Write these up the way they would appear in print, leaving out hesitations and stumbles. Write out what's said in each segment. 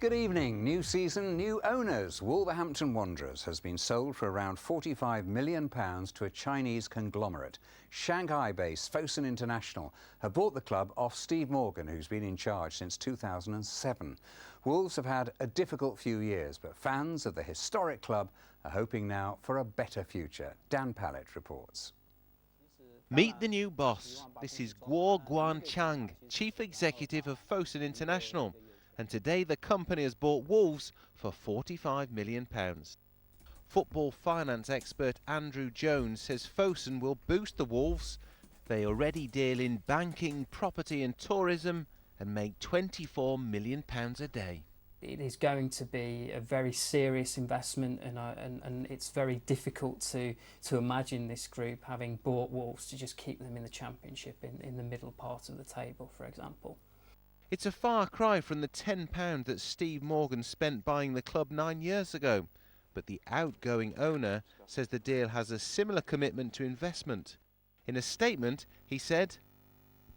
Good evening. New season, new owners. Wolverhampton Wanderers has been sold for around £45 million to a Chinese conglomerate. Shanghai-based Fosun International have bought the club off Steve Morgan, who's been in charge since 2007. Wolves have had a difficult few years, but fans of the historic club are hoping now for a better future. Dan Pallett reports. Meet the new boss. This is Guo Guanchang, Chief Executive of Fosun International. And today the company has bought Wolves for £45 million. Football finance expert Andrew Jones says Fosun will boost the Wolves. They already deal in banking, property and tourism and make £24 million a day. It is going to be a very serious investment, and it's very difficult to imagine this group having bought Wolves to just keep them in the Championship in the middle part of the table, for example. It's a far cry from the £10 that Steve Morgan spent buying the club 9 years ago. But the outgoing owner says the deal has a similar commitment to investment. In a statement, he said,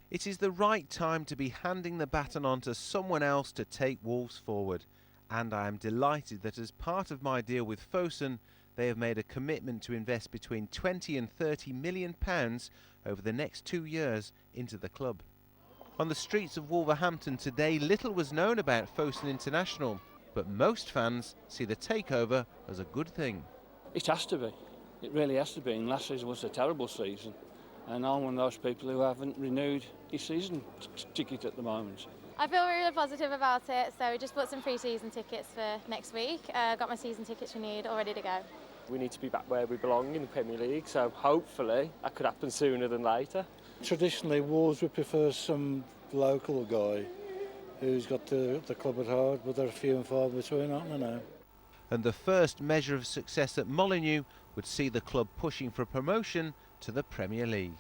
"It is the right time to be handing the baton on to someone else to take Wolves forward. And I am delighted that as part of my deal with Fosun, they have made a commitment to invest between £20 and £30 million over the next 2 years into the club." On the streets of Wolverhampton today, little was known about Fosun International, but most fans see the takeover as a good thing. It has to be. It really has to be. And last season was a terrible season. And I'm one of those people who haven't renewed his season ticket at the moment. I feel really positive about it, so we just bought some pre-season tickets for next week. Got my season tickets renewed, all ready to go. We need to be back where we belong in the Premier League, so hopefully that could happen sooner than later. Traditionally, Wolves would prefer some local guy who's got the club at heart, but they're few and far between, aren't they now? And the first measure of success at Molineux would see the club pushing for promotion to the Premier League.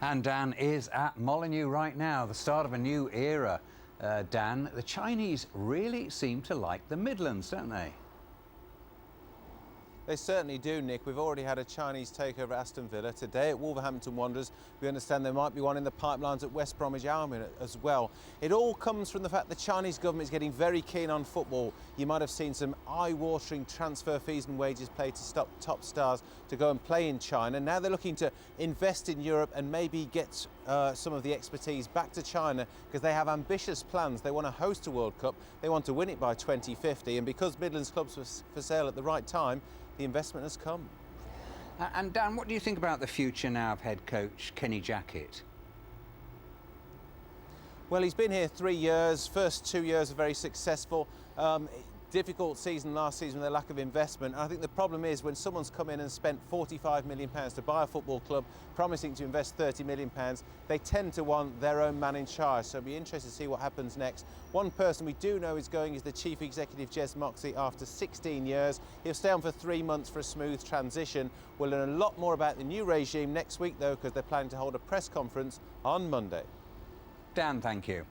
And Dan is at Molineux right now, the start of a new era. Dan, the Chinese really seem to like the Midlands, don't they? They certainly do, Nick. We've already had a Chinese takeover at Aston Villa. Today at Wolverhampton Wanderers, we understand there might be one in the pipelines at West Bromwich Albion as well. It all comes from the fact the Chinese government is getting very keen on football. You might have seen some eye-watering transfer fees and wages paid to stop top stars to go and play in China. Now they're looking to invest in Europe and maybe get some of the expertise back to China because they have ambitious plans. They want to host a World Cup. They want to win it by 2050. And because Midlands clubs were for sale at the right time, the investment has come. And Dan, what do you think about the future now of head coach Kenny Jackett? Well, he's been here 3 years. First 2 years are very successful. Difficult season last season with a lack of investment. And I think the problem is when someone's come in and spent £45 million to buy a football club, promising to invest £30 million, they tend to want their own man in charge. So it'll be interesting to see what happens next. One person we do know is going is the Chief Executive, Jez Moxey, after 16 years. He'll stay on for 3 months for a smooth transition. We'll learn a lot more about the new regime next week, though, because they're planning to hold a press conference on Monday. Dan, thank you.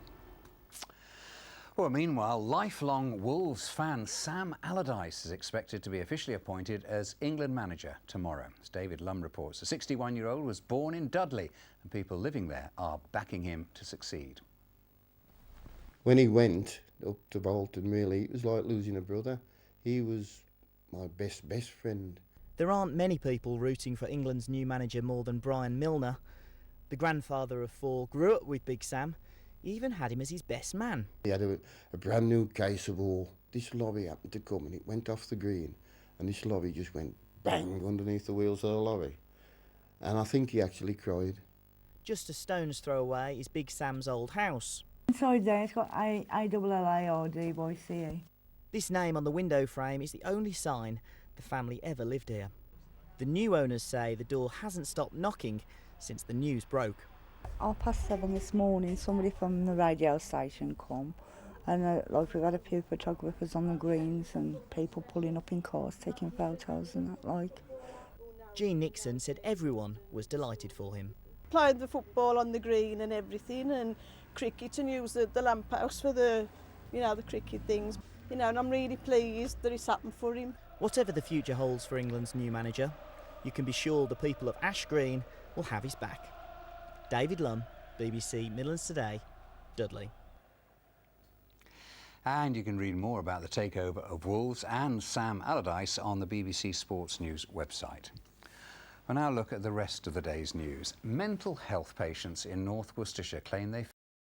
Well, meanwhile, lifelong Wolves fan Sam Allardyce is expected to be officially appointed as England manager tomorrow. As David Lum reports, the 61-year-old was born in Dudley and people living there are backing him to succeed. When he went up to Bolton, really, it was like losing a brother. He was my best friend. There aren't many people rooting for England's new manager more than Brian Milner. The grandfather of four grew up with Big Sam. He even had him as his best man. He had a brand new case of all. This lorry happened to come and it went off the green and this lorry just went bang underneath the wheels of the lorry. And I think he actually cried. Just a stone's throw away is Big Sam's old house. Inside there it's got A-double-L-A-R-D-Y-C-E. This name on the window frame is the only sign the family ever lived here. The new owners say the door hasn't stopped knocking since the news broke. 7:30 this morning, somebody from the radio station come, and we've had a few photographers on the greens and people pulling up in cars taking photos and that like. Jean Nixon said everyone was delighted for him. Played the football on the green and everything, and cricket, and used the lamp house for the cricket things. And I'm really pleased that it's happened for him. Whatever the future holds for England's new manager, you can be sure the people of Ash Green will have his back. David Lum, BBC Midlands Today, Dudley. And you can read more about the takeover of Wolves and Sam Allardyce on the BBC Sports News website. We'll now look at the rest of the day's news. Mental health patients in North Worcestershire claim they